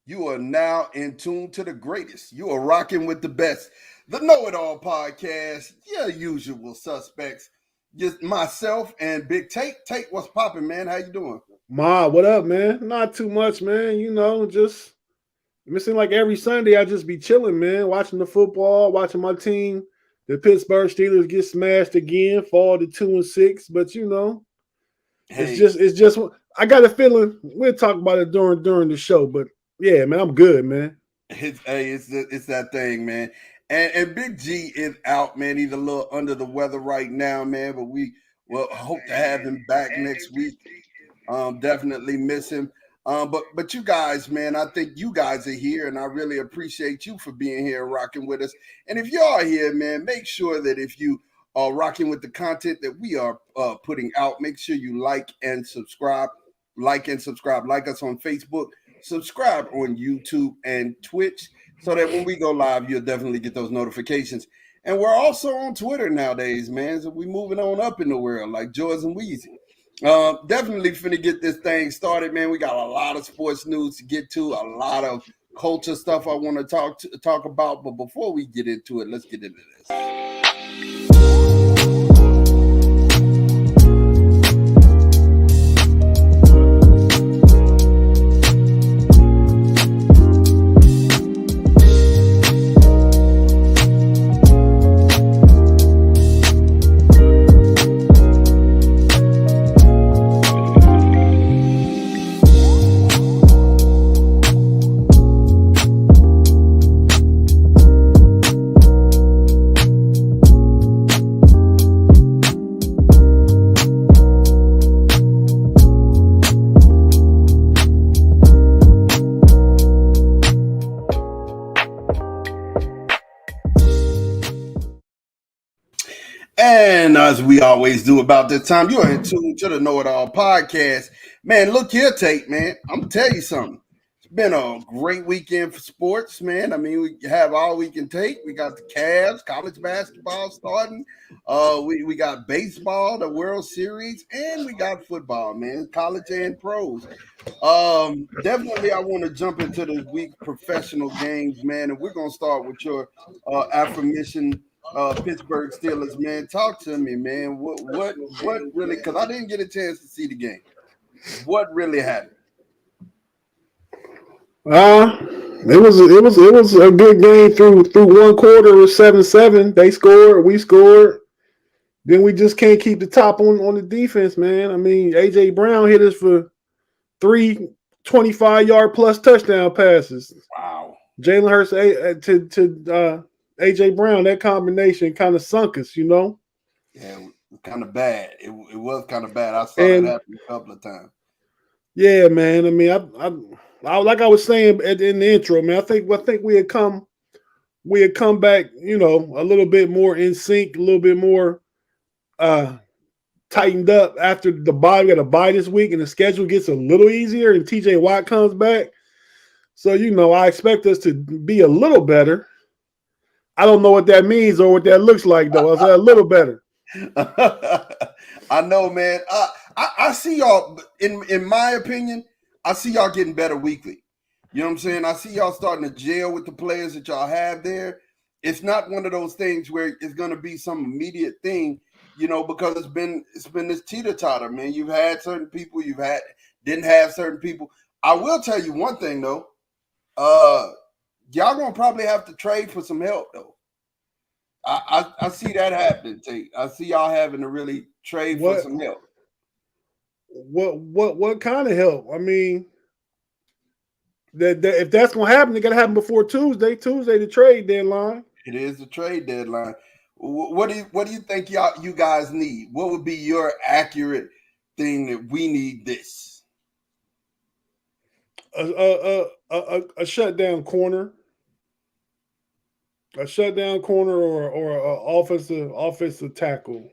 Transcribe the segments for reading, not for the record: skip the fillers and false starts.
You are now in tune to the greatest. You are rocking with the best. The Know It All podcast. Your usual suspects. Just myself and Big Tate. Tate, what's popping, man? How you doing? Ma, what up, man? Not too much, man. Just it seems like every Sunday I just be chilling, man, watching the football, watching my team, the Pittsburgh Steelers get smashed again, fall to 2-6. But it's Hey, just it's just I got a feeling we'll talk about it during the show. But yeah, man, I'm good, man. it's that thing, man. And Big G is out, man. He's a little under the weather right now, man. But we will hope to have him back next week. Definitely miss him. But you guys, man, I think you guys are here, and I really appreciate you for being here and rocking with us. And if you are here, man, make sure that if you are rocking with the content that we are putting out, make sure you like and subscribe. Like and subscribe. Like us on Facebook. Subscribe on YouTube and Twitch, so that when we go live, you'll definitely get those notifications. And we're also on Twitter nowadays, man. So we're moving on up in the world, like George and Weezy. Definitely finna get this thing started, man. We got a lot of sports news to get to, a lot of culture stuff I want to talk about. But before we get into it, let's get into this. And as we always do about this time, you are in tune to the Know It All podcast. Man, look here, Tate, man. I'm going to tell you something. It's been a great weekend for sports, man. I mean, we have all we can take. We got the Cavs, college basketball starting. We got baseball, the World Series, and we got football, man, college and pros. Definitely, I want to jump into this week's professional games, man. And we're going to start with your affirmation Pittsburgh Steelers, man. Talk to me, man. What really? Because I didn't get a chance to see the game. What really happened? It was a good game through one quarter. It was 7-7. They scored, we scored. Then we just can't keep the top on the defense, man. I mean, AJ Brown hit us for three 25-yard plus touchdown passes. Wow. Jalen Hurts to AJ Brown, that combination kind of sunk us, Yeah, it was kind of bad. It was kind of bad. I saw that And happen a couple of times. yeah, man. I mean, I like I was saying in the intro, man. I think we had come back, a little bit more in sync, a little bit more uh tightened up after the bye. We got a bye this week, and the schedule gets a little easier, and TJ Watt comes back. So I expect us to be a little better. I don't know what that means or what that looks like, though. I said a little better. I know, man. I see y'all. In my opinion, I see y'all getting better weekly. You know what I'm saying? I see y'all starting to gel with the players that y'all have there. It's not one of those things where it's going to be some immediate thing, because it's been this teeter totter, man. You've had certain people, didn't have certain people. I will tell you one thing though. Y'all gonna probably have to trade for some help though. I see that happening. I see y'all having to really trade for What some help. what kind of help? I mean, that if that's gonna happen, it gotta happen before Tuesday. Tuesday, the trade deadline. It is the trade deadline. What do you think you guys need? What would be your accurate thing that we need this? A shutdown corner, or a offensive tackle.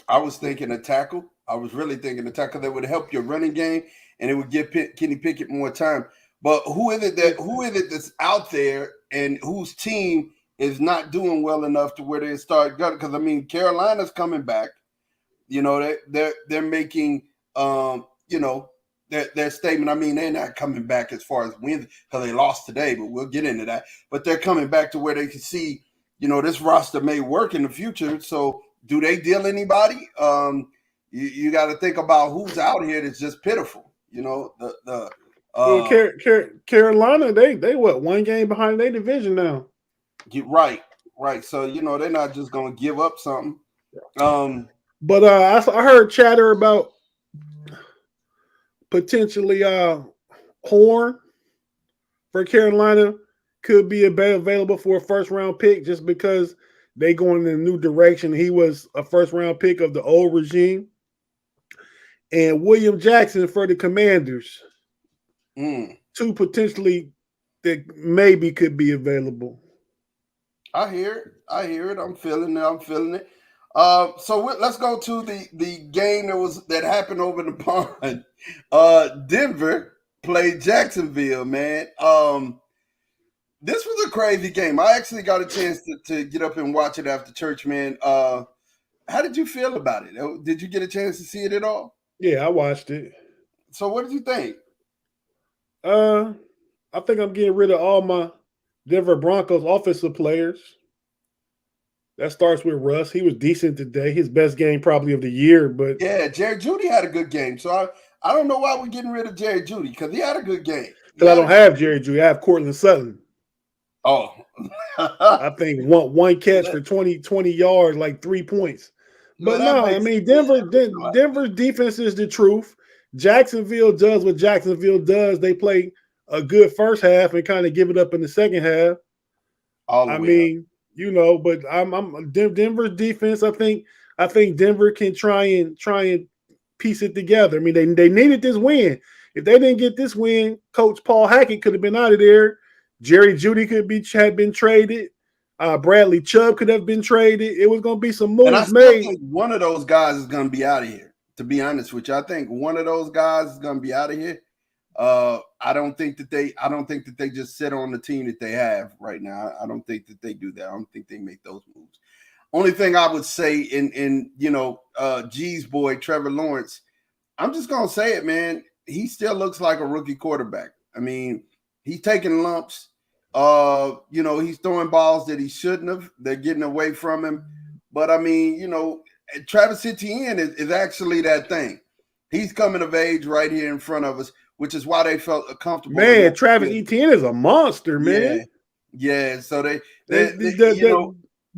I was thinking a tackle. I was really thinking a tackle that would help your running game and it would give Kenny Pickett more time. But who is it that's out there and whose team is not doing well enough to where they start gutting? Because I mean, Carolina's coming back. They're making you know their statement. I mean, they're not coming back as far as wins because they lost today, but we'll get into that. But they're coming back to where they can see, this roster may work in the future. So, do they deal anybody? You got to think about who's out here that's just pitiful. Well, Uh, Carolina, they what, one game behind their division now. right, right. So they're not just gonna give up something. But I heard chatter about potentially Horn for Carolina could be available for a first round pick just because they going in a new direction. He was a first round pick of the old regime. And William Jackson for the Commanders. Two potentially that maybe could be available. I hear it. I'm feeling it. So let's go to the game that happened over the pond. Denver played Jacksonville, man. This was a crazy game. I actually got a chance to get up and watch it after church, man. How did you feel about it? Did you get a chance to see it at all? Yeah, I watched it. So what did you think? I think I'm getting rid of all my Denver Broncos offensive players. That starts with Russ. He was decent today. His best game probably of the year. But yeah, Jerry Jeudy had a good game. So I don't know why we're getting rid of Jerry Jeudy because he had a good game. Because I don't have Jerry Jeudy. I have Cortland Sutton. Oh. I think one catch for 20 yards, like 3 points. But no, I mean, Denver's defense is the truth. Jacksonville does what Jacksonville does. They play a good first half and kind of give it up in the second half. I mean, but I'm Denver's defense. I think Denver can try and piece it together. I mean, they needed this win. If they didn't get this win, Coach Paul Hackett could have been out of there. Jerry Jeudy had been traded. Bradley Chubb could have been traded. It was going to be some moves and I still made. Think one of those guys is going to be out of here. To be honest with you, I think one of those guys is going to be out of here. I don't think that they just sit on the team that they have right now. I don't think that they do that. I don't think they make those moves. Only thing I would say in G's boy Trevor Lawrence, I'm just gonna say it, man. He still looks like a rookie quarterback. I mean, he's taking lumps. He's throwing balls that he shouldn't have. They're getting away from him. But I mean, Travis Etienne is actually that thing. He's coming of age right here in front of us, which is why they felt comfortable. Man, Travis Etienne is a monster, man. Yeah. So the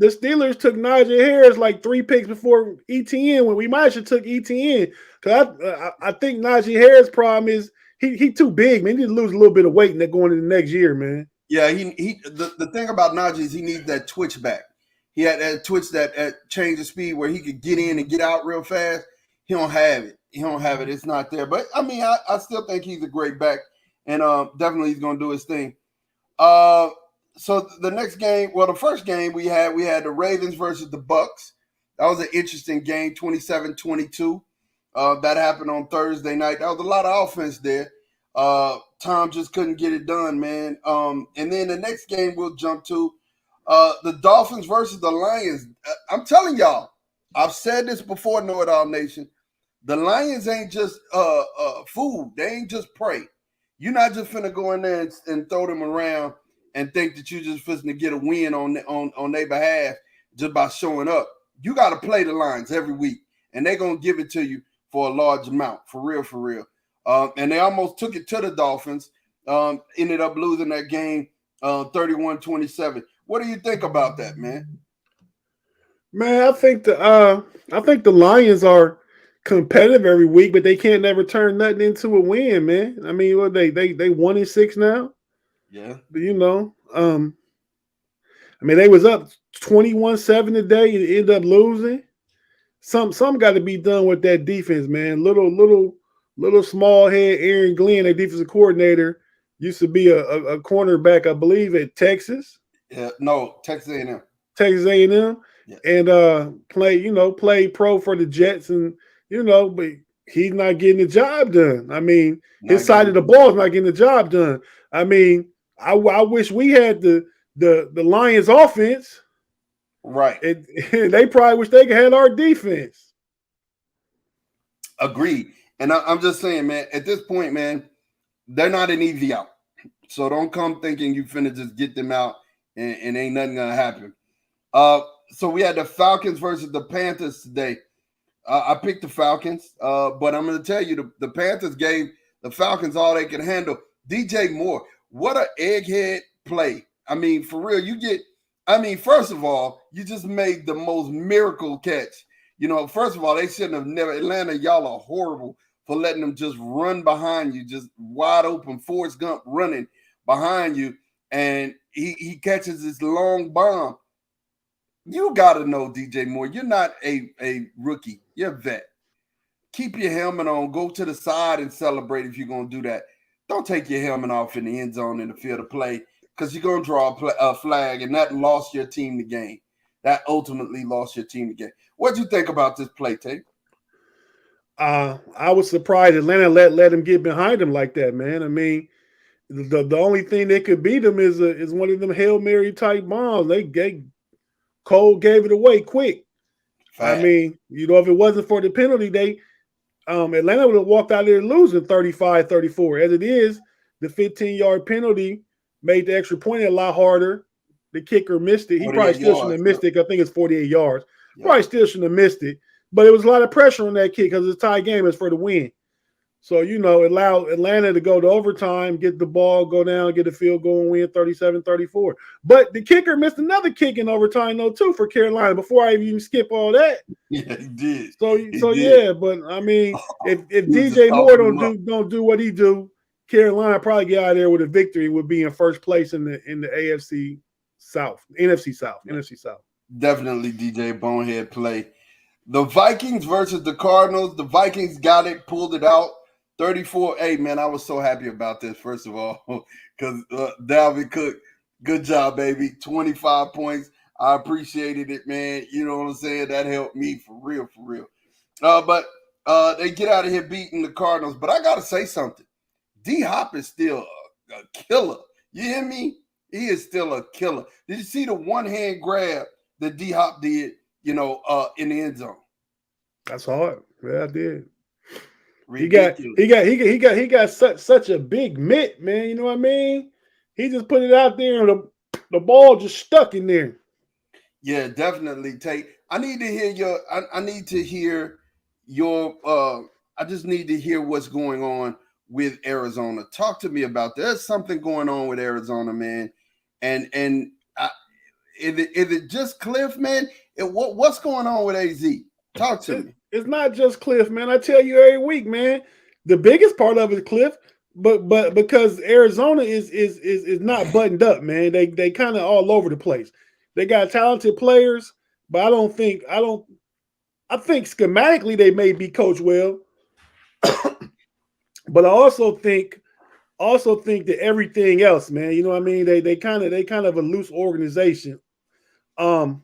Steelers took Najee Harris like 3 picks before Etienne when we might have took Etienne. Because I think Najee Harris' problem is he too big, man. He need to lose a little bit of weight and they're going into the next year, man. Yeah, the thing about Najee is he needs that twitch back. He had that twitch that change of speed where he could get in and get out real fast. He don't have it. It's not there. But I mean, I still think he's a great back, and definitely he's gonna do his thing. So the next game, the first game we had the Ravens versus the Bucks. That was an interesting game, 27-22. That happened on Thursday night. That was a lot of offense there. Tom just couldn't get it done, man. And then the next game we'll jump to the Dolphins versus the Lions. I'm telling y'all, I've said this before, KnoItAllZ Nation. The Lions ain't just food. They ain't just prey. You're not just finna go in there and throw them around and think that you're just finna get a win on their behalf just by showing up. You got to play the Lions every week, and they're going to give it to you for a large amount, for real. And they almost took it to the Dolphins, ended up losing that game 31-27. What do you think about that, man? Man, I think the Lions are competitive every week, but they can't never turn nothing into a win, man. I mean, what they 1-6 now? Yeah. But I mean, they was up 21-7 today and ended up losing. Some got to be done with that defense, man. Little small head Aaron Glenn, their defensive coordinator, used to be a cornerback, I believe, at Texas. Yeah, no, Texas A&M. Texas A&M, yeah. And played pro for the Jets, and but he's not getting the job done. I mean, his side of the ball is not getting the job done. I mean, I wish we had the Lions offense. Right. And they probably wish they could have our defense. Agreed. And I'm just saying, man, at this point, man, they're not an easy out. So don't come thinking you finna just get them out and ain't nothing gonna happen. Uh, so we had the Falcons versus the Panthers today. I picked the Falcons, but I'm going to tell you the Panthers gave the Falcons all they can handle. DJ Moore, what a egghead play. I mean, for real, first of all, you just made the most miracle catch. First of all, they shouldn't have never, Atlanta, y'all are horrible for letting them just run behind you, just wide open, Forrest Gump running behind you, and he catches this long bomb. You got to know, DJ Moore, you're not a rookie. You're a vet. Keep your helmet on. Go to the side and celebrate if you're going to do that. Don't take your helmet off in the end zone in the field of play because you're going to draw a flag, and that lost your team the game. That ultimately lost your team the game. What do you think about this play, Tate? I was surprised Atlanta let him get behind him like that, man. I mean, the only thing that could beat him is one of them Hail Mary type bombs. Cole gave it away quick. Fact. I mean, if it wasn't for the penalty, Atlanta would have walked out there losing 35-34. As it is, the 15-yard penalty made the extra point a lot harder. The kicker missed it. He probably still shouldn't have missed it. I think it's 48 yards. Yep. Probably still shouldn't have missed it. But it was a lot of pressure on that kick because it's a tie game. It's for the win. So, it allowed Atlanta to go to overtime, get the ball, go down, get a field goal, and win 37-34. But the kicker missed another kick in overtime, though, too, for Carolina before I even skip all that. Yeah, he did. Yeah, but, I mean, if DJ Moore don't do what he do, Carolina probably get out of there with a victory, would be in first place in the AFC South, NFC South. Definitely DJ Bonehead play. The Vikings versus the Cardinals. The Vikings got it, pulled it out. 34. Hey, man, I was so happy about this, first of all, because Dalvin Cook, good job, baby. 25 points. I appreciated it, man. You know what I'm saying? That helped me for real. But they get out of here beating the Cardinals. But I got to say something. D-Hop is still a killer. You hear me? He is still a killer. Did you see the one-hand grab that D-Hop did, in the end zone? That's hard. Yeah, I did. Ridiculous. He got such a big mitt, man. You know what I mean? He just put it out there and the ball just stuck in there. Yeah, definitely, Tate. I need to hear I just need to hear what's going on with Arizona. Talk to me about that. There's something going on with Arizona, man. And is it just Cliff, man? What's going on with AZ? Talk to me. It's not just Cliff, man. I tell you every week, man. The biggest part of it is Cliff, but because Arizona is not buttoned up, man. They kind of all over the place. They got talented players, but I think schematically they may be coached well. But I also think that everything else, man. You know what I mean? They kind of a loose organization. I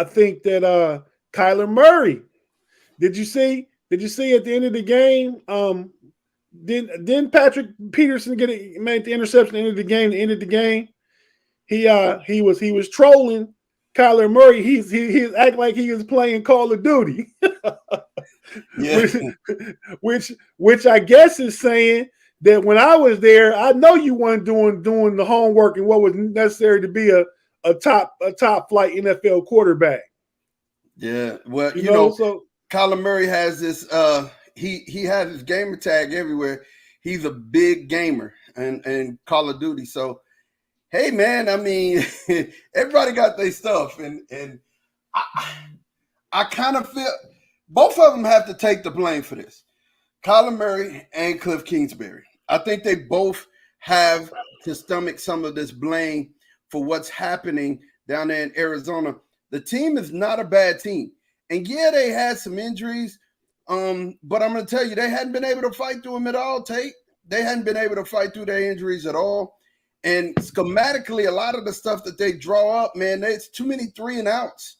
think that Kyler Murray. Did you see at the end of the game? Didn't Patrick Peterson made the interception at the end of the game? The end of the game, he was trolling Kyler Murray. He act like he was playing Call of Duty. Yeah. which I guess is saying that when I was there, I know you weren't doing the homework and what was necessary to be a top flight NFL quarterback. Yeah, well, you know, so Kyler Murray has this. He has his gamer tag everywhere. He's a big gamer and Call of Duty. So, hey, man, I mean, everybody got their stuff, and I kind of feel both of them have to take the blame for this. Kyler Murray and Cliff Kingsbury. I think they both have to stomach some of this blame for what's happening down there in Arizona. The team is not a bad team. And yeah, they had some injuries, but I'm going to tell you, they hadn't been able to fight through them at all, Tate. They hadn't been able to fight through their injuries at all. And schematically, a lot of the stuff that they draw up, man, it's too many 3-and-outs.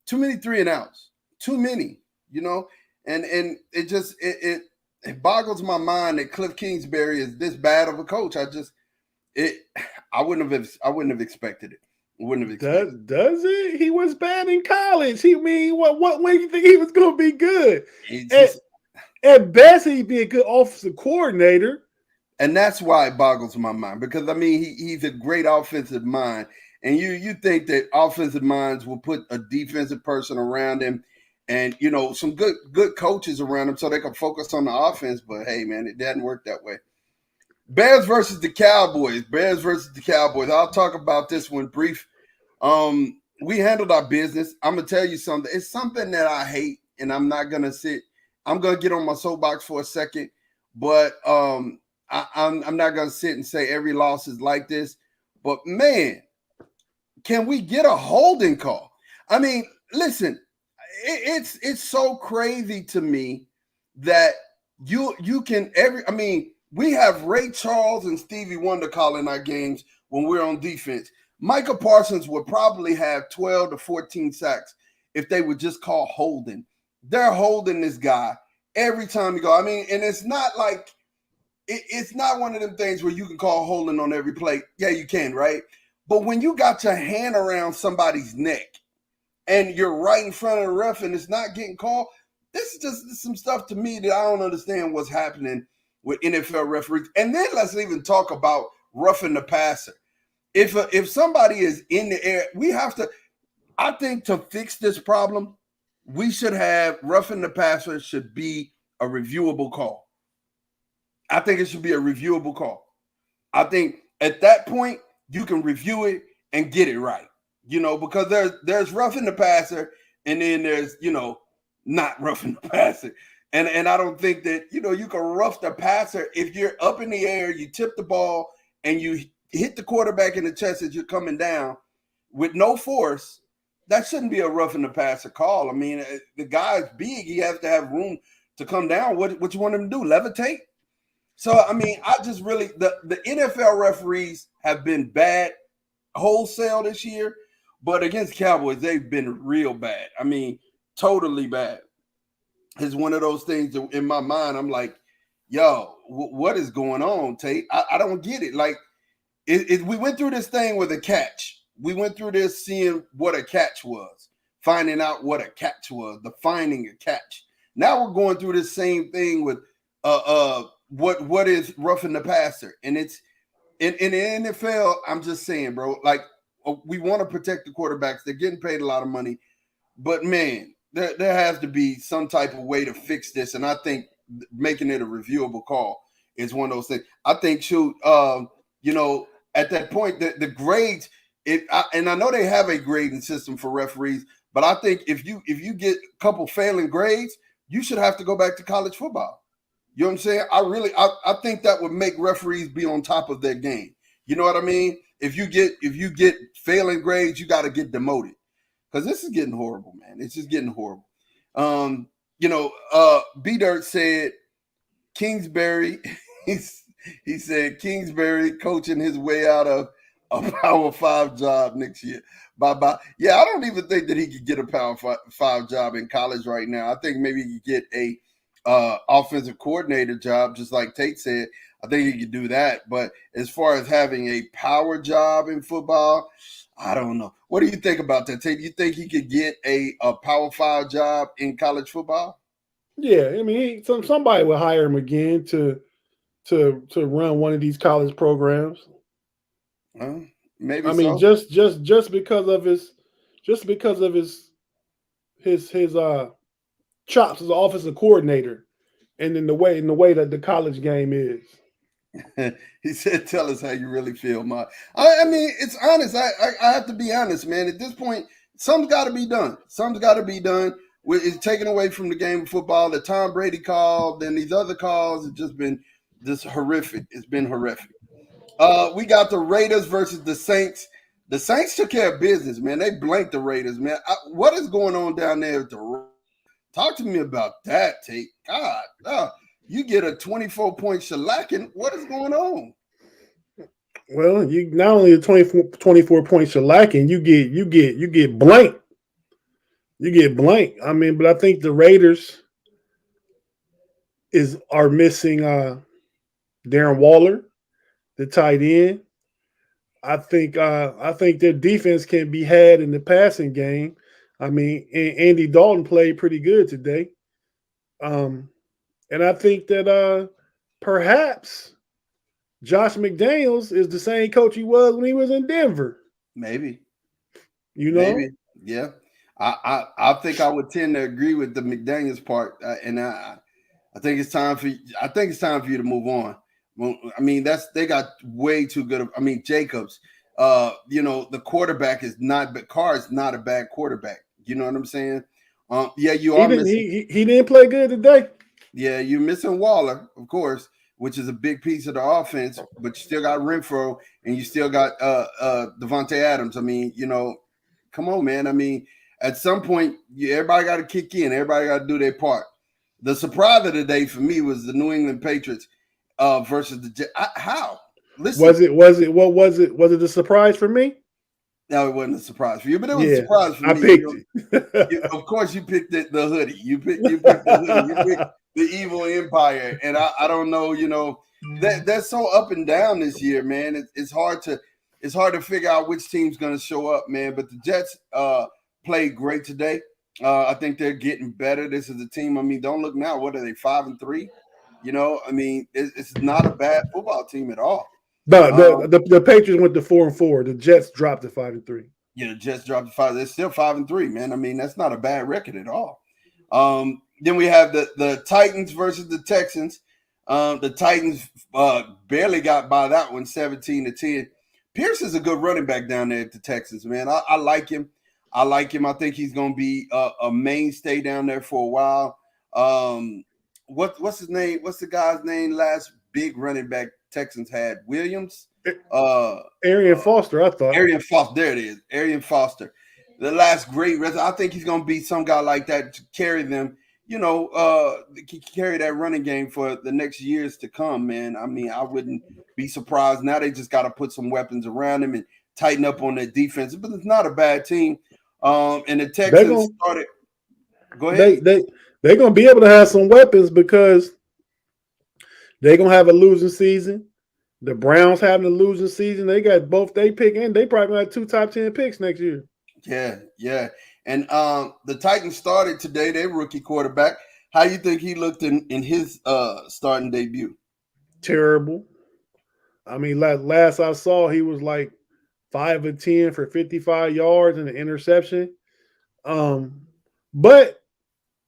Too many 3-and-outs. Too many, you know? And it just it boggles my mind that Cliff Kingsbury is this bad of a coach. I wouldn't have expected it. Does it? He was bad in college. What do you think he was going to be good? At best, he'd be a good offensive coordinator. And that's why it boggles my mind, because I mean he's a great offensive mind, and you think that offensive minds will put a defensive person around him, and some good coaches around him so they can focus on the offense. But hey, man, it doesn't work that way. Bears versus the Cowboys. Bears versus the Cowboys. I'll talk about this one brief. We handled our business. I'm gonna tell you something. It's something that I hate, and I'm not gonna sit. I'm gonna get on my soapbox for a second, but I'm not gonna sit and say every loss is like this. But man, can we get a holding call? I mean, listen, it's so crazy to me that you can every. I mean, we have Ray Charles and Stevie Wonder calling our games when we're on defense. Micah Parsons would probably have 12 to 14 sacks if they would just call holding. They're holding this guy every time you go. I mean, and it's not like it's not one of them things where you can call holding on every play. Yeah, you can, right? But when you got your hand around somebody's neck and you're right in front of the ref and it's not getting called, this is just some stuff to me that I don't understand what's happening with NFL referees. And then let's even talk about roughing the passer. If somebody is in the air, we have to. I think to fix this problem, we should have roughing the passer should be a reviewable call. I think it should be a reviewable call. I think at that point you can review it and get it right. Because there's roughing the passer and then there's not roughing the passer. And I don't think that you can rough the passer if you're up in the air, you tip the ball and you hit the quarterback in the chest as you're coming down with no force. That shouldn't be a roughing the passer call. I mean, the guy's big; he has to have room to come down. What you want him to do? Levitate? So I mean, I just really the NFL referees have been bad wholesale this year, but against Cowboys they've been real bad. I mean, totally bad. It's one of those things that in my mind I'm like, yo, what is going on, Tate? I don't get it. Like, we went through this thing with a catch. We went through this seeing what a catch was, finding out what a catch was, defining a catch. Now we're going through this same thing with what is roughing the passer, and it's in the NFL. I'm just saying, bro. Like, we want to protect the quarterbacks. They're getting paid a lot of money, but man, there has to be some type of way to fix this. And I think making it a reviewable call is one of those things. I think, at that point, the grades. And I know they have a grading system for referees, but I think if you get a couple failing grades, you should have to go back to college football. You know what I'm saying? I think that would make referees be on top of their game. You know what I mean? If you get failing grades, you got to get demoted, because this is getting horrible, man. It's just getting horrible. B Dirt said Kingsbury. He said Kingsbury coaching his way out of a Power 5 job next year. Bye. Yeah, I don't even think that he could get a Power 5 job in college right now. I think maybe he could get a offensive coordinator job, just like Tate said. I think he could do that. But as far as having a power job in football, I don't know. What do you think about that, Tate? Do you think he could get a Power 5 job in college football? Yeah, I mean, somebody will hire him again to run one of these college programs. Maybe I mean, so. just because of his chops as an offensive coordinator, and in the way that the college game is. He said, "Tell us how you really feel, Ma." I mean, it's honest. I have to be honest, man. At this point, something's got to be done. Something's got to be done. It's taken away from the game of football. The Tom Brady call, and these other calls have just been just horrific. It's been horrific. We got the Raiders versus the Saints. The Saints took care of business, man. They blanked the Raiders, man. What is going on down there with the Raiders? Talk to me about that, Tate. God, you get a 24-point shellacking. What is going on? Well, you not only a 24 point shellacking, you get blank. You get blank. I mean, but I think the Raiders are missing Darren Waller, the tight end. I think their defense can be had in the passing game. I mean, Andy Dalton played pretty good today. And I think that perhaps Josh McDaniels is the same coach he was when he was in Denver. Maybe. You Maybe. know, Yeah. I think I would tend to agree with the McDaniels part, and I think it's time for you to move on. Well, I mean, they got way too good. I mean, Jacobs. The quarterback is not, but Carr is not a bad quarterback. You know what I'm saying? Yeah, you he are didn't missing. he didn't play good today. Yeah, you're missing Waller, of course, which is a big piece of the offense. But you still got Renfro, and you still got Devontae Adams. I mean, come on, man. I mean, at some point, everybody got to kick in. Everybody got to do their part. The surprise of the day for me was the New England Patriots versus the Jets. How? Listen, Was it a surprise for me? no, it wasn't a surprise for you, but it was a Yeah, surprise for I me. picked it. Of course, you picked the hoodie. You picked the hoodie. You picked the evil empire, and I don't know. That's so up and down this year, man. It's hard to figure out which team's going to show up, man. But the Jets played great today. I think they're getting better. This is a team. I mean, don't look now. What are they, 5-3? I mean, it's not a bad football team at all. No, the Patriots went to 4-4. The Jets dropped to 5-3. The Jets dropped to 5. They're still 5-3, man. I mean, that's not a bad record at all. Then we have the Titans versus the Texans. The Titans barely got by that one, 17-10. Pierce is a good running back down there at the Texans, man. I like him. I think he's going to be a mainstay down there for a while. What's his name? What's the guy's name? Last big running back Texans had? Williams? Arian Foster, I thought. Arian Foster. There it is. Arian Foster. The last great I think he's going to be some guy like that to carry them, carry that running game for the next years to come, man. I mean, I wouldn't be surprised. Now they just got to put some weapons around him and tighten up on their defense. But it's not a bad team. And the Texans started. Go ahead. They're going to be able to have some weapons because they're going to have a losing season. The Browns having a losing season. They got both they pick and they probably got 2 top 10 picks next year. Yeah. And the Titans started today, their rookie quarterback. How you think he looked in his starting debut? Terrible. I mean, last I saw, he was like 5 of 10 for 55 yards and an interception. But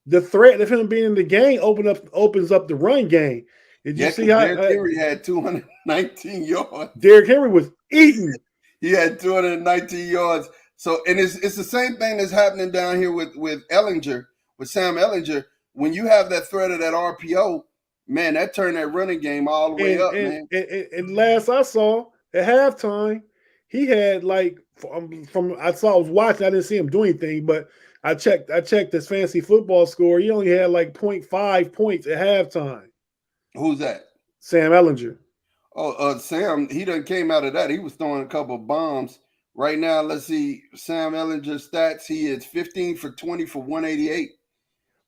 the threat of him being in the game opens up the run game. Did you see how Derrick Henry had 219 yards? Derrick Henry was eating. He had 219 yards. So, and it's the same thing that's happening down here with Ellinger, with Sam Ellinger. When you have that threat of that RPO, man, that turned that running game all the way up, man. And last I saw at halftime, he had like I was watching. I didn't see him do anything, but I checked his fantasy football score. He only had like 0.5 points at halftime. Who's that? Sam Ellinger. Oh, Sam, he done came out of that. He was throwing a couple of bombs. Right now, let's see Sam Ellinger's stats. He is 15 for 20 for 188.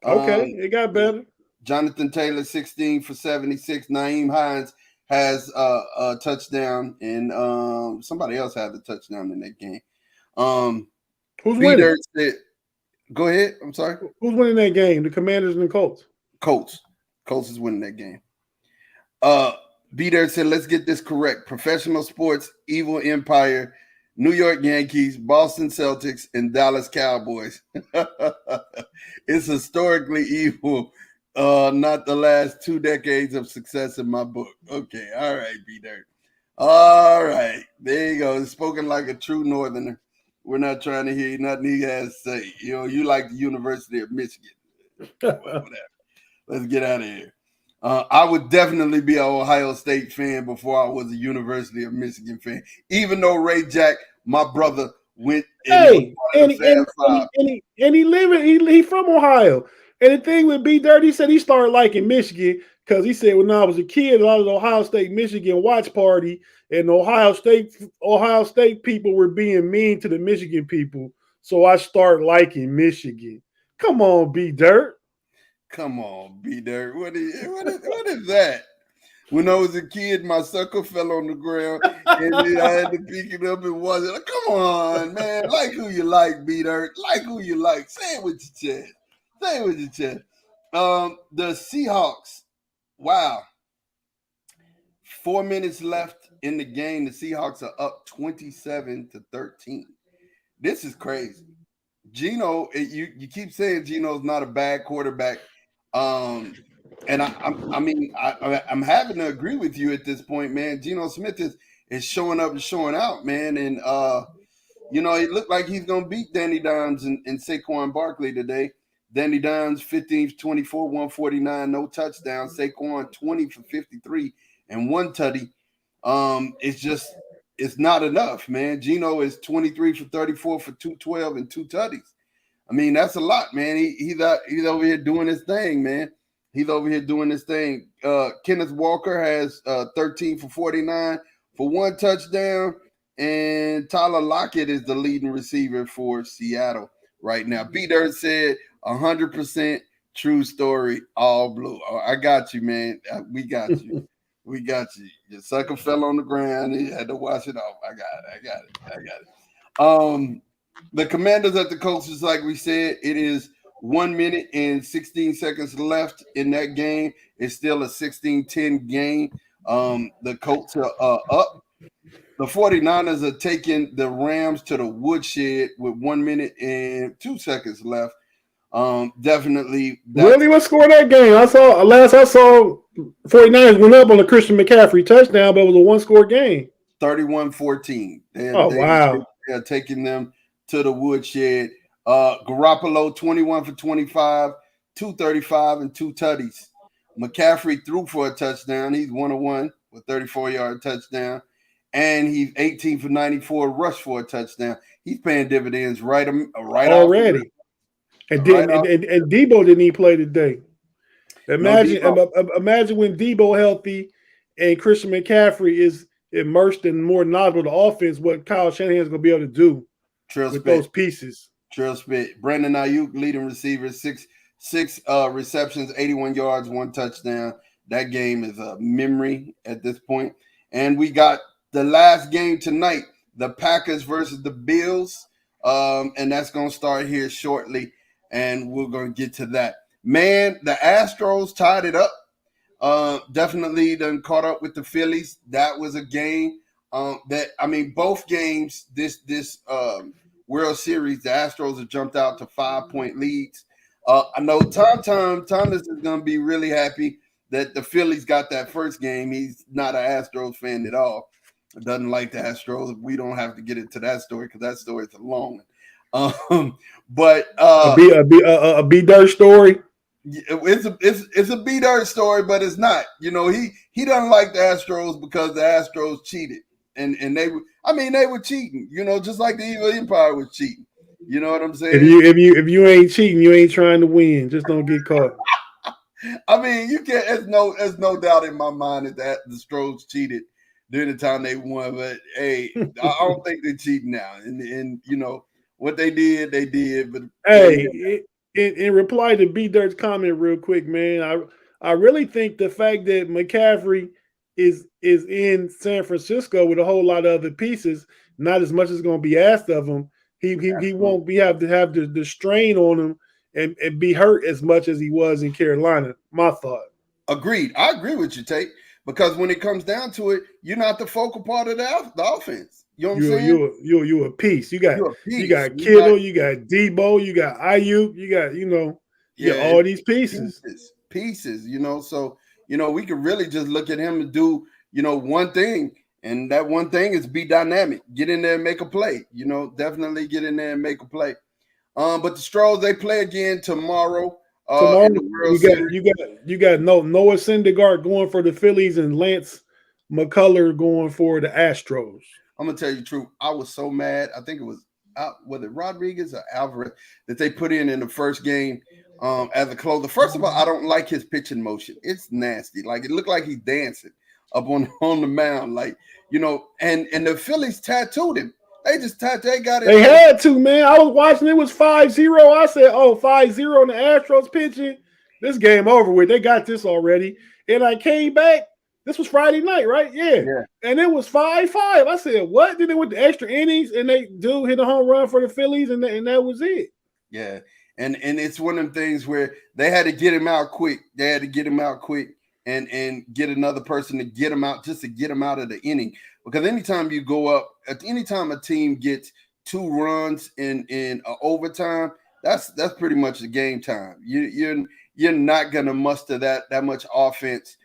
Okay, it got better. Jonathan Taylor, 16 for 76. Naeem Hines has a touchdown, and somebody else had the touchdown in that game. Who's winning? Go ahead. I'm sorry. Who's winning that game? The Commanders and the Colts. Colts is winning that game. B-Dirt said, let's get this correct. Professional sports, evil empire, New York Yankees, Boston Celtics, and Dallas Cowboys. It's historically evil. Not the last 2 decades of success in my book. Okay. All right, B-Dirt. All right. There you go. It's spoken like a true Northerner. We're not trying to hear nothing he has to say. You like the University of Michigan. Whatever. Let's get out of here. I would definitely be an Ohio State fan before I was a University of Michigan fan. Even though Ray Jack, my brother, went. He from Ohio. And the thing with B-Dirt, he said he started liking Michigan because he said when I was a kid, a lot of the Ohio State Michigan watch party, and Ohio State people were being mean to the Michigan people. So I started liking Michigan. Come on, B-Dirt. Come on, B-Dirt. What is that? When I was a kid, my sucker fell on the ground, and then I had to pick it up and watch it. Like, come on, man. Like who you like, B-Dirt. Like who you like. Say it with your chest. The Seahawks Wow. 4 minutes left in the game. The Seahawks are up 27-13. This is crazy. Geno, you keep saying Geno's not a bad quarterback. And I'm having to agree with you at this point, man. Geno Smith is showing up and showing out, man. And it looked like he's gonna beat Danny Dimes and Saquon Barkley today. Danny Dimes 15 for 24, 149, no touchdown. Saquon 20 for 53 and one tutty. It's not enough, man. Geno is 23 for 34 for 212 and two tutties. I mean, that's a lot, man. He's over here doing his thing, man. He's over here doing his thing. Kenneth Walker has 13 for 49 for one touchdown, and Tyler Lockett is the leading receiver for Seattle right now. B-Dirt said 100% true story, all blue. Oh, I got you, man. We got you. We got you. Your sucker fell on the ground. He had to wash it off. I got it. The Commanders at the Colts, like we said, it is 1 minute and 16 seconds left in that game. It's still a 16-10 game. The Colts are up. The 49ers are taking the Rams to the woodshed with 1 minute and 2 seconds left. Definitely. Really, what scored that game? I saw 49ers went up on the Christian McCaffrey touchdown, but it was a one-score game. 31-14. Wow. They're taking them to the woodshed. Garoppolo 21 for 25, 235 and two tutties. McCaffrey threw for a touchdown. He's 1-1 with 34-yard touchdown. And he's 18 for 94, rushed for a touchdown. He's paying dividends right already. And Debo didn't even play today. Imagine when Debo healthy and Christian McCaffrey is immersed in more knowledgeable offense, what Kyle Shanahan's going to be able to do with those pieces. Trill spit. Brandon Ayuk, leading receiver, six receptions, 81 yards, one touchdown. That game is a memory at this point. And we got the last game tonight, the Packers versus the Bills. And that's going to start here shortly. And we're going to get to that. Man, the Astros tied it up. Definitely done caught up with the Phillies. That was a game both games this World Series, the Astros have jumped out to 5-point leads. I know Thomas is going to be really happy that the Phillies got that first game. He's not an Astros fan at all. Doesn't like the Astros. We don't have to get into that story because that story is a long one. But a B-Dirt story. It's a B-Dirt story, but it's not. He doesn't like the Astros because the Astros cheated, and they were cheating. Just like the Evil Empire was cheating. You know what I'm saying? If you ain't cheating, you ain't trying to win. Just don't get caught. You can't. There's no doubt in my mind that the Astros cheated during the time they won. But hey, I don't think they're cheating now. And what they did, they did. But hey. In reply to B-Dirt's comment real quick, man, I really think the fact that McCaffrey is in San Francisco with a whole lot of other pieces, not as much as going to be asked of him, he won't have the strain on him and be hurt as much as he was in Carolina. My thought. Agreed. I agree with you, Tate, because when it comes down to it, you're not the focal part of the offense. You know what I'm saying? You're a piece. You got Kittle, you got Debo, you got Ayuk, you got all these pieces. Pieces. So we could really just look at him and do one thing, and that one thing is be dynamic. Get in there and make a play. Definitely get in there and make a play. But the Astros, they play again tomorrow. In the World Series. You got Noah Syndergaard going for the Phillies and Lance McCullers going for the Astros. I'm gonna tell you the truth. I was so mad. I think it was Rodriguez or Alvarez that they put in the first game as a closer. First of all, I don't like his pitching motion. It's nasty. Like it looked like he's dancing up on the mound. And the Phillies tattooed him. They just they got it. They had to, man. I was watching. It was 5-0. I said, 5-0 and the Astros pitching. This game over with. They got this already. And I came back. This was Friday night, right? Yeah. And it was 5-5. I said, what? Then they went to extra innings, and they hit a home run for the Phillies, and that was it. Yeah. And it's one of them things where they had to get him out quick. and get another person to get him out, just to get him out of the inning. Because anytime you go up, anytime a team gets 2 runs in overtime, that's pretty much the game time. You're not gonna muster that much offense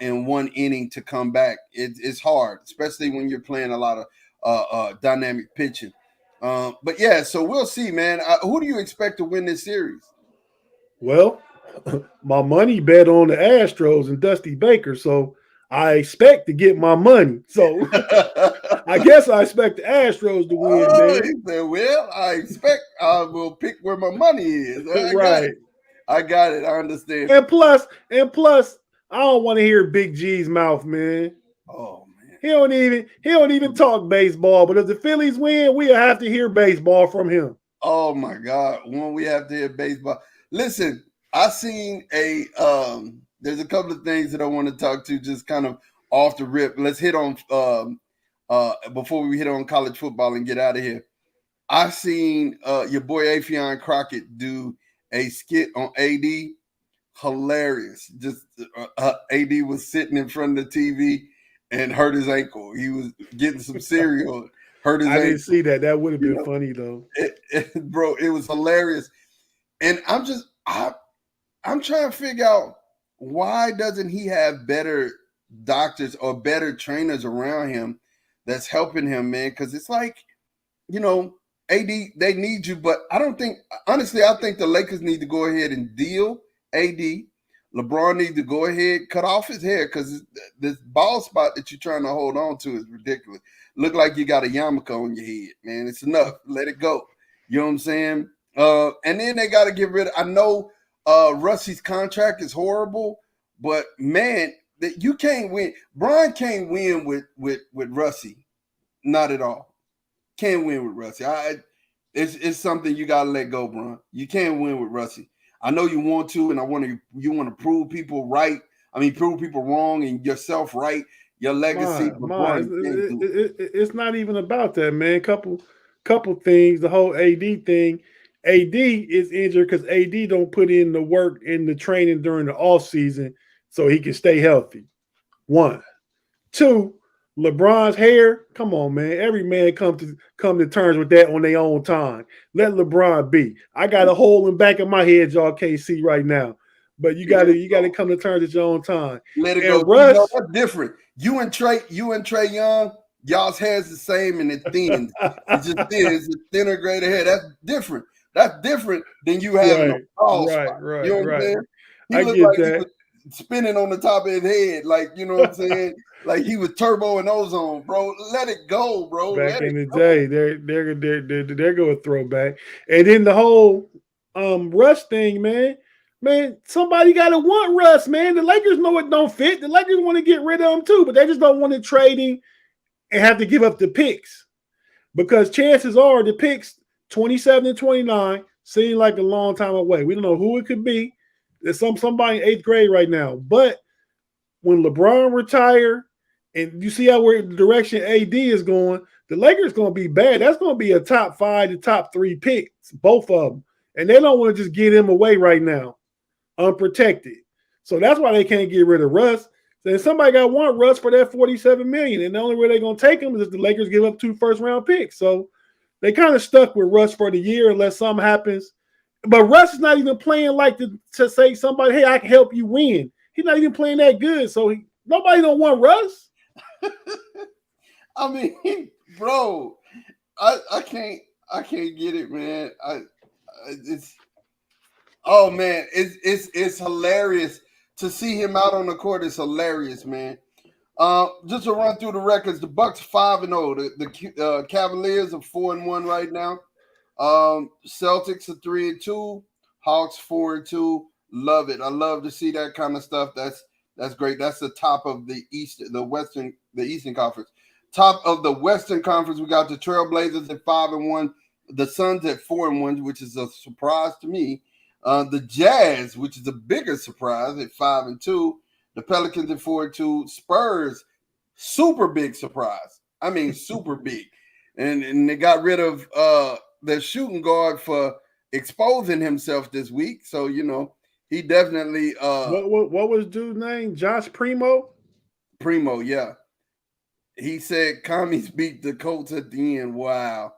in one inning to come back. It's hard, especially when you're playing a lot of dynamic pitching. But yeah, so we'll see, man. Who do you expect to win this series? Well, my money bet on the Astros and Dusty Baker, so I expect to get my money. So I guess I expect the Astros to win, Oh, he man. said, "Well, I expect I will pick where my money is." I got it. Right. I got it. I understand. And plus, I don't want to hear Big G's mouth, man. Oh man. He don't even talk baseball. But if the Phillies win, we'll have to hear baseball from him. Oh my God. When we have to hit baseball. Listen, I seen a there's a couple of things that I want to talk to just kind of off the rip. Let's hit on before we hit on college football and get out of here. I seen your boy Afion Crockett do a skit on AD. Hilarious. Just AD was sitting in front of the TV and hurt his ankle. He was getting some cereal, hurt his I didn't ankle. see that. That would have You been know, funny though. bro, it was hilarious. And I'm trying to figure out, why doesn't he have better doctors or better trainers around him that's helping him, man? Because it's like, you know, AD, they need you, but I don't think, honestly, I think the Lakers need to go ahead and deal AD. LeBron needs to go ahead, cut off his hair, because this bald spot that you're trying to hold on to is ridiculous. Look like you got a yarmulke on your head, man. It's enough. Let it go. You know what I'm saying? And then they got to get rid of, I know Rusty's contract is horrible, but man, that you can't win. Brian can't win with Rusty. Not at all. Can't win with Rusty. It's something you gotta let go, Bron. You can't win with Rusty. I know you want to, and you want to prove people right. I mean, prove people wrong and yourself right. Your legacy, but Bron, you can't do it. It's not even about that, man. Couple things. The whole AD thing. AD is injured because AD don't put in the work in the training during the off season so he can stay healthy. One. Two, LeBron's hair. Come on, man. Every man come to terms with that on their own time. Let LeBron be. I got a hole in the back of my head y'all can't see right now. But you gotta come to terms at your own time. Let it go. And You know, Russ, that's different. You and Trey Young, y'all's hair's the same and it thins. It's just thin. It's a thinner, greater hair. That's different. That's different than you having a right, bald right, spot. You right, know what I'm right. saying? He I looked get like he that. was spinning on the top of his head, like, you know what I'm saying? Like he was turbo and ozone, bro. Let it go, bro. Back Let it in the go. day, they're going to throw back. And then the whole Russ thing, man. Man, somebody got to want Russ, man. The Lakers know it don't fit. The Lakers want to get rid of him too, but they just don't want to trade him and have to give up the picks because chances are the picks 27 and 29 seem like a long time away. We don't know who it could be. There's somebody in eighth grade right now, but when LeBron retire, and you see how where the direction AD is going, the Lakers going to be bad. That's going to be a top 5 to top 3 picks, both of them, and they don't want to just get him away right now, unprotected. So that's why they can't get rid of Russ. Then somebody got to want Russ for that $47 million, and the only way they're going to take him is if the Lakers give up 2 first-round picks. So they kind of stuck with Russ for the year unless something happens. But Russ is not even playing like to say somebody, hey, I can help you win. He's not even playing that good. So nobody don't want Russ. I mean, bro, I can't get it, man. It's oh man, it's hilarious to see him out on the court. It's hilarious, man. Just to run through the records, the Bucks 5-0. The Cavaliers are 4-1 right now. Celtics are 3-2. Hawks 4-2. Love it. I love to see that kind of stuff. That's great. That's the top of the Eastern Conference. Top of the Western Conference, we got the Trailblazers at 5-1. The Suns at 4-1, which is a surprise to me. The Jazz, which is a bigger surprise, at 5-2. The Pelicans at 4-2. Spurs, super big surprise. I mean, super big. And they got rid of their shooting guard for exposing himself this week. So, you know, He definitely What was dude's name? Josh Primo. Primo, yeah. He said commies beat the Colts at the end. Wow.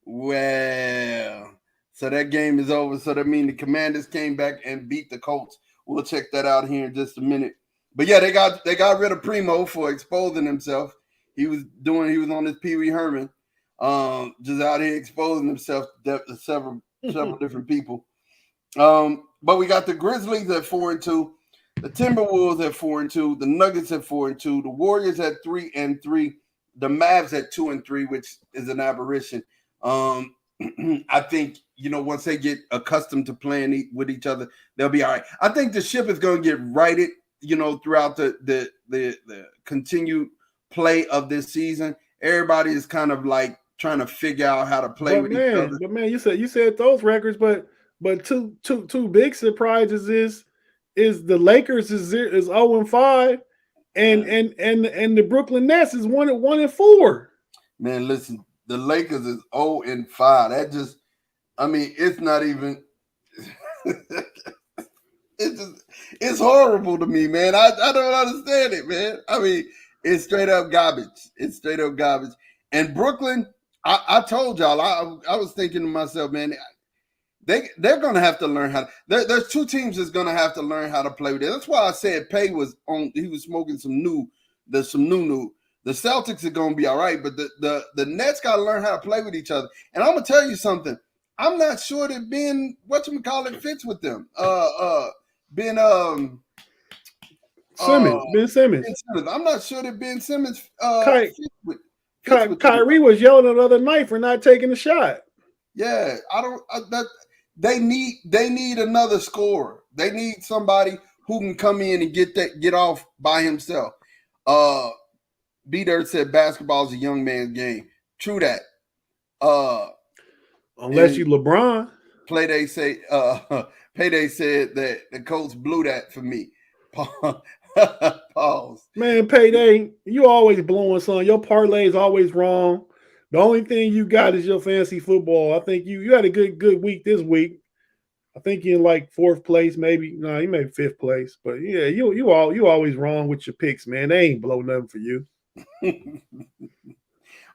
Well, so that game is over. So that means the Commanders came back and beat the Colts. We'll check that out here in just a minute. But yeah, they got rid of Primo for exposing himself. He was on his Pee Wee Herman, just out here exposing himself to several different people. But we got the Grizzlies at 4-2, the Timberwolves at 4-2, the Nuggets at 4-2, the Warriors at 3-3, the Mavs at 2-3, which is an aberration. I think once they get accustomed to playing with each other, they'll be all right. I think the ship is going to get righted, throughout the continued play of this season. Everybody is kind of like trying to figure out how to play with each other. But man, you said those records, but two big surprises is the Lakers is 0-5, and the Brooklyn Nets is 1-4. Man, listen, the Lakers is 0-5. That just, it's not even. It's horrible to me, man. I don't understand it, man. It's straight up garbage. It's straight up garbage. And Brooklyn, I told y'all, I was thinking to myself, man, they're gonna have to learn how to. There's two teams that's gonna have to learn how to play with it. That's why I said Pay was on. He was smoking some new. The Celtics are gonna be all right, but the Nets gotta learn how to play with each other. And I'm gonna tell you something. I'm not sure that Ben fits with them. Ben Simmons. I'm not sure that Ben Simmons fits with Kyrie was yelling the other night for not taking the shot. Yeah, they need another scorer. They need somebody who can come in and get off by himself. B Dirt said basketball is a young man's game. True that. Unless you LeBron. Payday said that the Colts blew that for me. Pause. Man, Payday, you always blowing, son. Your parlay is always wrong. The only thing you got is your fantasy football. I think you had a good week this week. I think you're in like 4th place, maybe. No, you made 5th place. But yeah, you always wrong with your picks, man. They ain't blow nothing for you.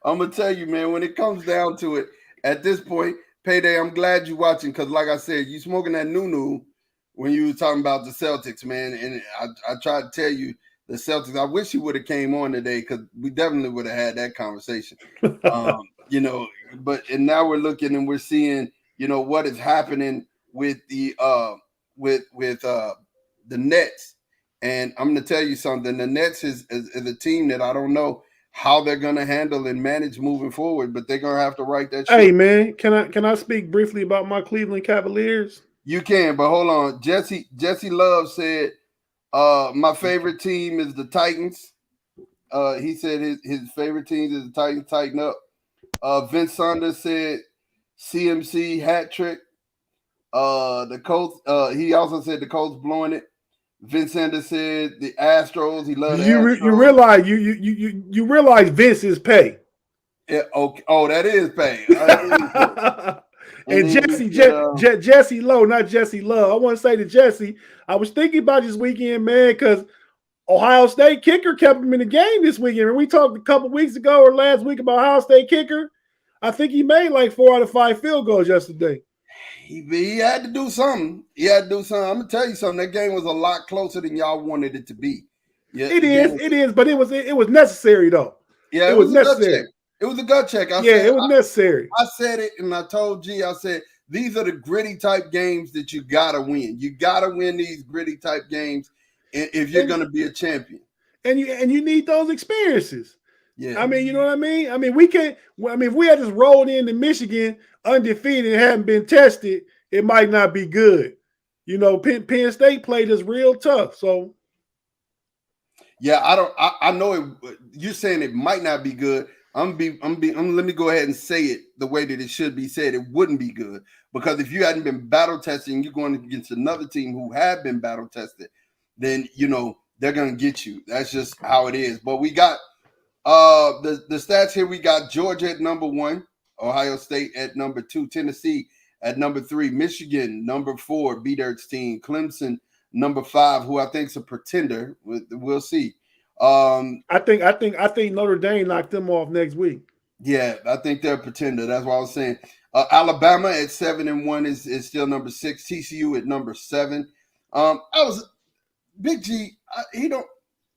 I'm gonna tell you, man, when it comes down to it, at this point, Payday, I'm glad you're watching because, like I said, you smoking that new when you were talking about the Celtics, man. And I tried to tell you the Celtics. I wish you would have came on today because we definitely would have had that conversation. But now we're looking and we're seeing, what is happening with the Nets. And I'm going to tell you something. The Nets is a team that I don't know how they're going to handle and manage moving forward, but they're going to have to write that shit. Hey, man, can I speak briefly about my Cleveland Cavaliers? You can, but hold on. Jesse Love said, my favorite team is the Titans. He said his favorite team is the Titans. Tighten up. Vince Saunders said CMC hat trick. The Colts. He also said the Colts blowing it. Vince Sanders said the Astros. He loved the Astros. You realize Vince is pay. Yeah. Okay. Oh, that is pay. And Jesse Lowe, not Jesse Love. I want to say to Jesse, I was thinking about this weekend, man, because Ohio State kicker kept him in the game this weekend. And we talked a couple weeks ago or last week about Ohio State kicker. I think he made like 4 out of 5 field goals yesterday. He had to do something. I'm gonna tell you something. That game was a lot closer than y'all wanted it to be. Yeah, it is, but it was necessary though. Yeah, it was necessary. It was a gut check. It was necessary. I said it, and I told G. I said these are the gritty type games that you gotta win. You gotta win these gritty type games if you're gonna be a champion. And you need those experiences. Yeah, you know what I mean. We can't. If we had just rolled into Michigan undefeated and hadn't been tested, it might not be good. Penn State played us real tough. So, yeah, I know it. You're saying it might not be good. Let me go ahead and say it the way that it should be said. It wouldn't be good because if you hadn't been battle tested and you're going against another team who have been battle tested, then they're gonna get you. That's just how it is. But we got the stats here. We got Georgia at number 1, Ohio State at number 2, Tennessee At number 3, Michigan. Number 4, B-Dirt's team. Clemson, number 5, who I think is a pretender. We'll see. I think Notre Dame knocked them off next week. Yeah, I think they're a pretender. That's what I was saying. Alabama at 7-1 is still number 6. TCU at number 7. I was Big G. He don't.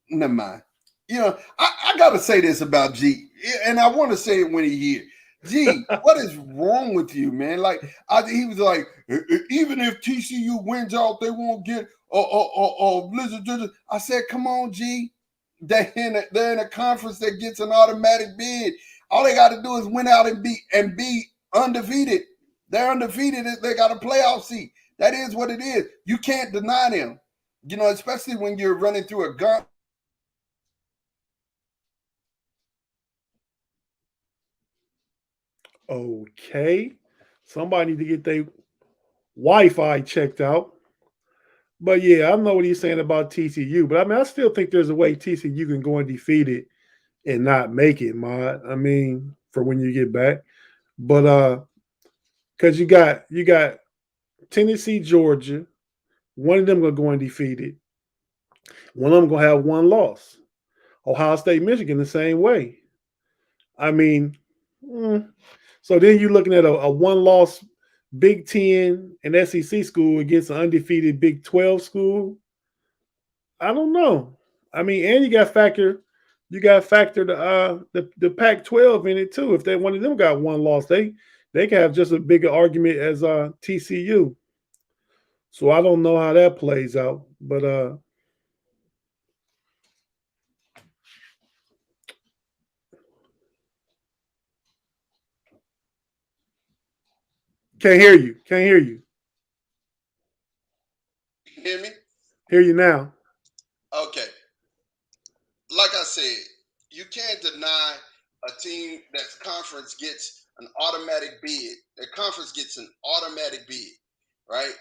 Never mind. I gotta say this about G, and I want to say it when he here. G, what is wrong with you, man? Like, he was like, even if TCU wins out, they won't get Blizzard. I said, come on, G. They're in a conference that gets an automatic bid. All they got to do is win out and be undefeated. They're undefeated. They got a playoff seat. That is what it is. You can't deny them. Especially when you're running through a gun. Okay. Somebody need to get their Wi-Fi checked out. But yeah, I know what he's saying about TCU. But I mean, I still think there's a way TCU can go undefeated and not make it, Mod. I mean, for when you get back. But because you got Tennessee, Georgia. One of them gonna go undefeated. One of them gonna have one loss. Ohio State, Michigan, the same way. I mean, so then you're looking at a one-loss Big Ten and SEC school against an undefeated Big 12 school. I don't know. I mean, and you got factor the Pac-12 in it too. If one of them got one loss, they can have just a bigger argument as TCU. So I don't know how that plays out, but can't hear you. Can't hear you. Hear me? Hear you now. Okay. Like I said, you can't deny a team that's conference gets an automatic bid. Their conference gets an automatic bid, right?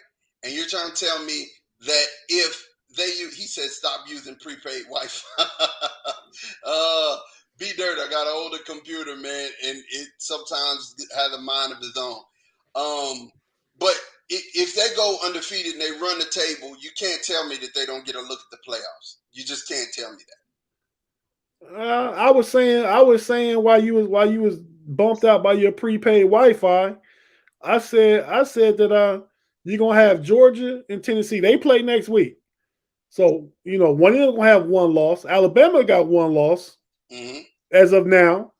And you're trying to tell me that if he said stop using prepaid Wi-Fi. B Dirt, I got an older computer, man, and it sometimes has a mind of its own. But if they go undefeated and they run the table, you can't tell me that they don't get a look at the playoffs. You just can't tell me that. I was saying while you was bumped out by your prepaid Wi-Fi, I said that you're gonna have Georgia and Tennessee. They play next week, so one of them gonna have one loss. Alabama got one loss as of now.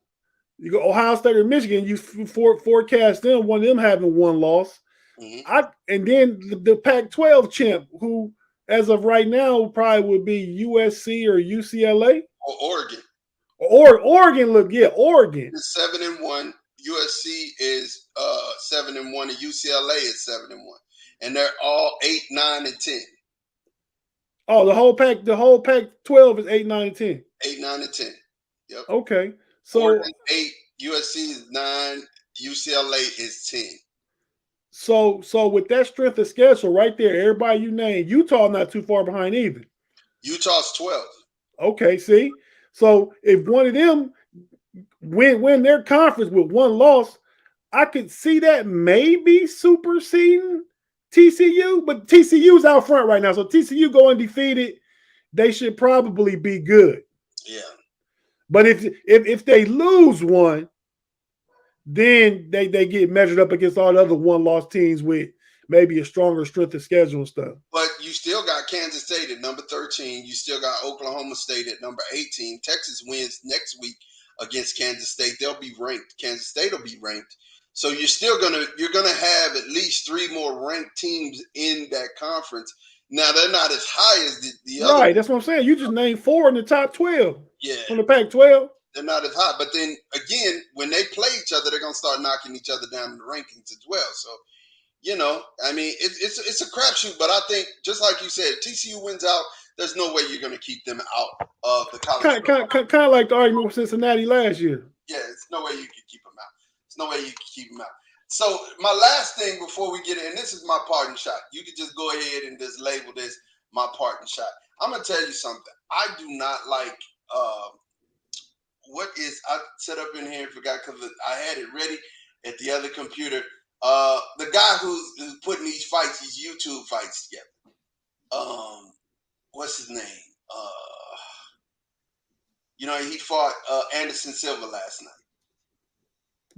You go Ohio State or Michigan. You forecast them one of them having one loss. And then the Pac-12 champ, who as of right now probably would be USC or UCLA or Oregon. Oregon, Oregon is 7-1. USC is 7-1, and UCLA is 7-1, and they're all 8, 9, and 10. Oh, the whole Pac-12 is 8, 9, and 10. 8, 9, and 10. Yep. Okay, so Oregon 8, USC is 9, UCLA is 10. So with that strength of schedule right there, everybody you named, Utah not too far behind either. Utah's 12. Okay, see? So if one of them win their conference with one loss, I could see that maybe superseding TCU, but TCU's out front right now. So TCU go undefeated, they should probably be good. Yeah. But if they lose one, then they get measured up against all the other one-loss teams with maybe a stronger strength of schedule and stuff. But you still got Kansas State at number 13. You still got Oklahoma State at number 18. Texas wins next week against Kansas State. They'll be ranked. Kansas State will be ranked. So you're gonna have at least 3 more ranked teams in that conference. Now they're not as high as the other. Right, that's what I'm saying. You just named 4 in the top 12. Yeah. From the Pac-12. They're not as high. But then again, when they play each other, they're gonna start knocking each other down in the rankings as well. So, I mean, it's a crapshoot. But I think, just like you said, TCU wins out. There's no way you're gonna keep them out of the college. Kind of like the argument with Cincinnati last year. Yeah, it's no way you can keep them out. There's no way you can keep them out. So my last thing before we get in, this is my parting shot. You can just go ahead and just label this my parting shot. I'm gonna tell you something. I do not like I set up in here and forgot because I had it ready at the other computer. The guy who's putting these fights, these YouTube fights together. What's his name? He fought Anderson Silva last night.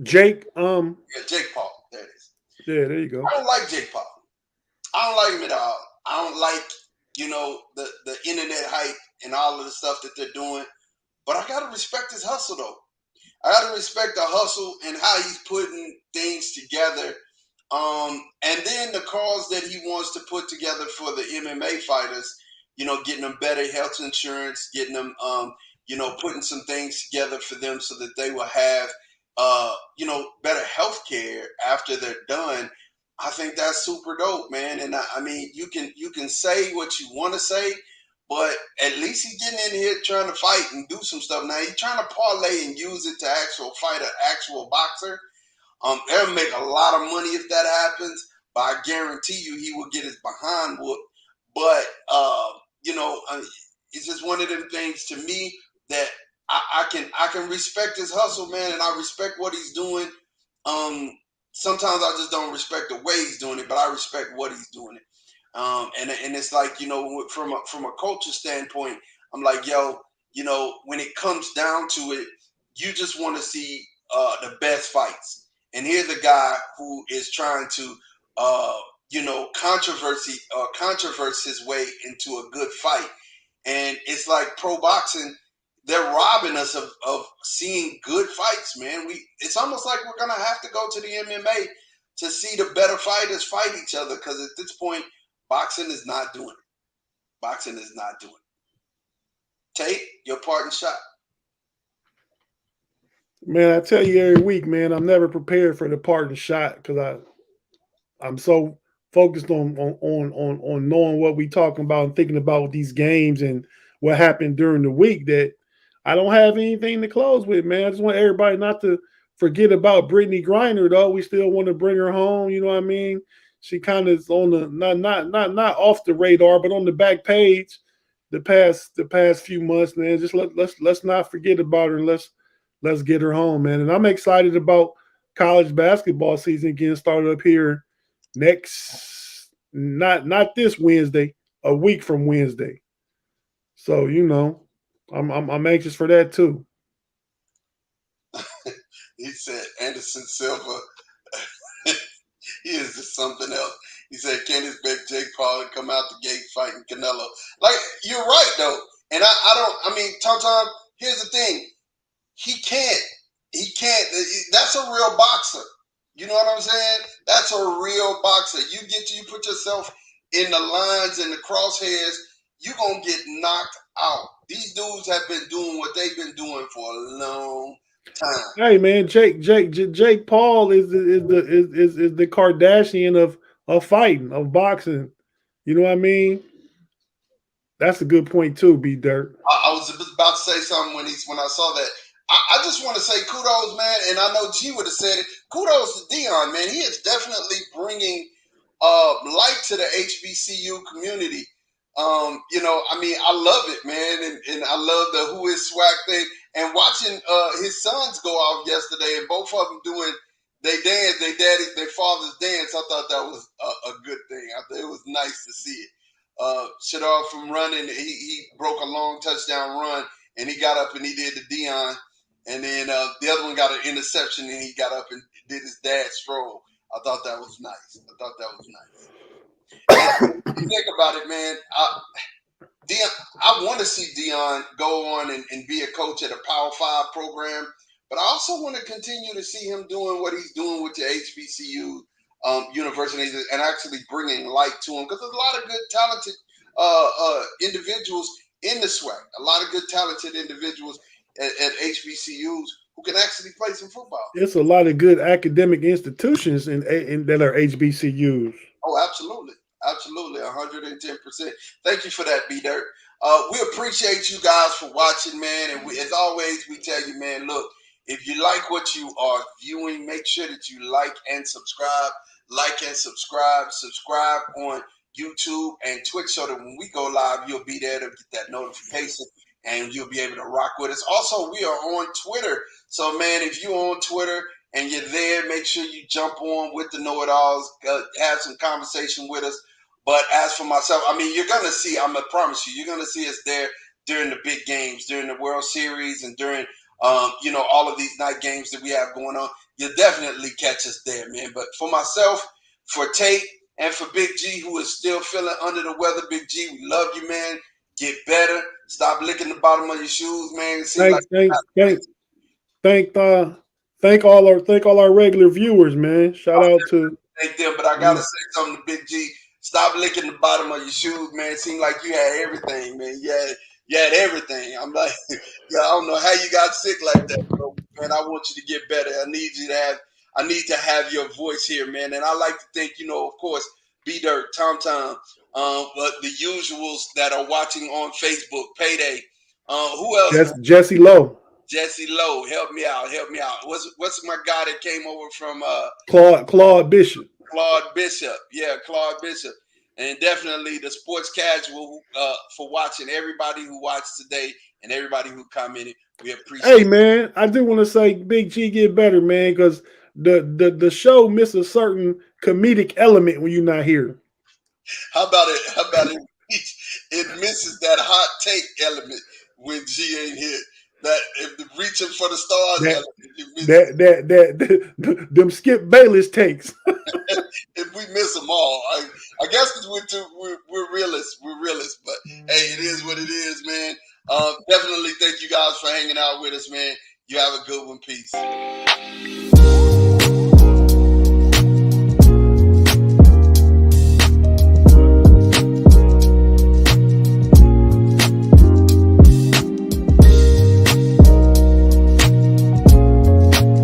Jake. Yeah, Jake Paul. There it is. Yeah, there you go. I don't like Jake Paul. I don't like him at all. I don't like, the internet hype and all of the stuff that they're doing. But I gotta respect his hustle though. I gotta respect the hustle and how he's putting things together. And then the cause that he wants to put together for the MMA fighters, getting them better health insurance, getting them, putting some things together for them so that they will have, better health care after they're done. I think that's super dope, man. And I mean, you can say what you want to say, but at least he's getting in here trying to fight and do some stuff. Now he's trying to parlay and use it to actual fight an actual boxer. They'll make a lot of money if that happens, but I guarantee you he will get his behind whooped. But it's just one of them things to me that I can respect his hustle, man, and I respect what he's doing. Sometimes I just don't respect the way he's doing it, but I respect what he's doing it. And it's like, from a culture standpoint, I'm like, yo, when it comes down to it, you just want to see the best fights. And here's a guy who is trying to, controverse his way into a good fight. And it's like pro boxing, they're robbing us of seeing good fights, man. It's almost like we're gonna have to go to the MMA to see the better fighters fight each other, because at this point, boxing is not doing it. Boxing is not doing it. Tate, your parting shot. Man, I tell you every week, man, I'm never prepared for the parting shot because I'm so focused on knowing what we talking about and thinking about these games and what happened during the week that I don't have anything to close with, man. I just want everybody not to forget about Brittany Griner, though. We still want to bring her home. You know what I mean? She kind of is on the not off the radar, but on the back page the past few months, man. Just let's not forget about her and let's get her home, man. And I'm excited about college basketball season getting started up here next, not this Wednesday, a week from Wednesday. So I'm anxious for that too. He said Anderson Silva, he is just something else. He said, can't expect Jake Paul to come out the gate fighting Canelo. Like, you're right, though. And Tom, here's the thing. He can't. That's a real boxer. You know what I'm saying? That's a real boxer. You put yourself in the lines and the crosshairs, you're going to get knocked out. These dudes have been doing what they've been doing for a long time. Hey man, Jake Paul is the Kardashian of fighting, of boxing. You know what I mean? That's a good point too, B Dirt. I was about to say something when I saw that. I just want to say kudos, man, and I know G would have said it. Kudos to Dion, man. He is definitely bringing light to the HBCU community. I love it, man, and I love the Who Is Swag thing. And watching his sons go off yesterday, and both of them doing they dance, their father's dance. I thought that was a good thing. I thought it was nice to see it. Shadar from running, he broke a long touchdown run, and he got up and he did the Dion. And then the other one got an interception, and he got up and did his dad's stroll. I thought that was nice. And think about it, man. I want to see Dion go on and be a coach at a Power 5 program, but I also want to continue to see him doing what he's doing with the HBCU universities and actually bringing light to them, because there's a lot of good, talented individuals in the SWAC, a lot of good, talented individuals at HBCUs who can actually play some football. It's a lot of good academic institutions in that are HBCUs. Oh, absolutely. Absolutely, 110%. Thank you for that, B-Dirt. We appreciate you guys for watching, man. And as always, we tell you, man, look, if you like what you are viewing, make sure that you like and subscribe. Like and subscribe. Subscribe on YouTube and Twitch so that when we go live, you'll be there to get that notification and you'll be able to rock with us. Also, we are on Twitter. So, man, if you're on Twitter and you're there, make sure you jump on with the know-it-alls, have some conversation with us. But as for myself, I mean, you're gonna see. I'm gonna promise you, you're gonna see us there during the big games, during the World Series, and during all of these night games that we have going on. You'll definitely catch us there, man. But for myself, for Tate, and for Big G, who is still feeling under the weather, Big G, we love you, man. Get better. Stop licking the bottom of your shoes, man. It seems like Thank all our regular viewers, man. Shout out to thank them, but I gotta say something to Big G. Stop licking the bottom of your shoes, man. It seemed like you had everything, man. You had everything. I'm like, yeah, I don't know how you got sick like that, bro. Man, I want you to get better. I need to have your voice here, man. And I like to think, of course, B Dirt, Tom Tom, but the usuals that are watching on Facebook, Payday. Who else? Jesse Lowe. Jesse Lowe, help me out. What's my guy that came over from Claude Bishop. Claude Bishop. Yeah, Claude Bishop. And definitely the sports casual for watching, everybody who watched today and everybody who commented. We appreciate it. Hey, man, I do want to say Big G get better, man, because the show miss a certain comedic element when you're not here. How about it? It misses that hot take element when G ain't here. That if the reaching for the stars element, them Skip Bayless takes. If we miss them all, I guess because we're realists. We're realists, but hey, it is what it is, man. Definitely thank you guys for hanging out with us, man. You have a good one. Peace.